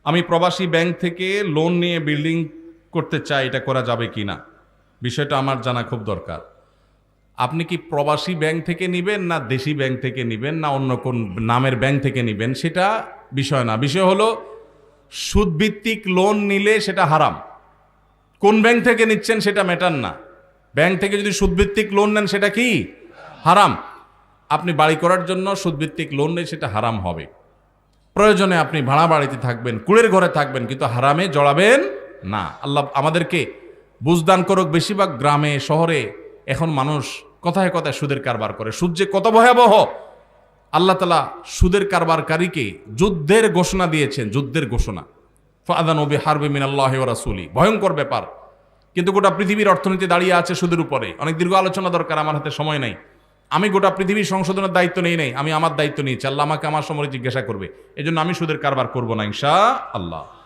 আমি প্রবাসী ব্যাংক থেকে লোন নিয়ে বিল্ডিং করতে চাই, এটা করা যাবে কি না? বিষয়টা আমার জানা খুব দরকার। আপনি কি প্রবাসী ব্যাংক থেকে নেবেন, না দেশি ব্যাংক থেকে নেবেন, না অন্য কোন নামের ব্যাংক থেকে নেবেন, সেটা বিষয় না। বিষয় হলো সুদভিত্তিক লোন নিলে সেটা হারাম। কোন ব্যাংক থেকে নিচ্ছেন সেটা ম্যাটার না। ব্যাংক থেকে যদি সুদভিত্তিক লোন নেন সেটা কি হারাম। আপনি বাড়ি করার জন্য সুদভিত্তিক লোন নেন, সেটা হারাম হবে। প্রয়োজনে আপনি ভাড়া বাড়িতে থাকবেন, কুড়ের ঘরে থাকবেন, কিন্তু হারামে জড়াবেন না। আল্লাহ আমাদেরকে বুঝদান করুক। বেশিরভাগ গ্রামে শহরে এখন মানুষ কথায় কথায় সুদের কারবার করে। সুদ যে কত ভয়াবহ! আল্লাহ তাআলা সুদের কারবারকারীকে যুদ্ধের ঘোষণা দিয়েছেন, যুদ্ধের ঘোষণা। ফাআযানু বিহারবি মিনাল্লাহি ওয়া রাসূলি, ভয়ঙ্কর ব্যাপার। কিন্তু গোটা পৃথিবীর অর্থনীতি দাঁড়িয়ে আছে সুদের উপরে। অনেক দীর্ঘ আলোচনা দরকার, আমার হাতে সময় নাই। আমি গোটা পৃথিবীর সংশোধনের দায়িত্ব নেই নাই, আমি আমার দায়িত্ব নিয়েছি। আল্লাহ আমাকে আমার সময় জিজ্ঞাসা করবে। এজন্য আমি সুদের কারবার করব না ইনশাআল্লাহ।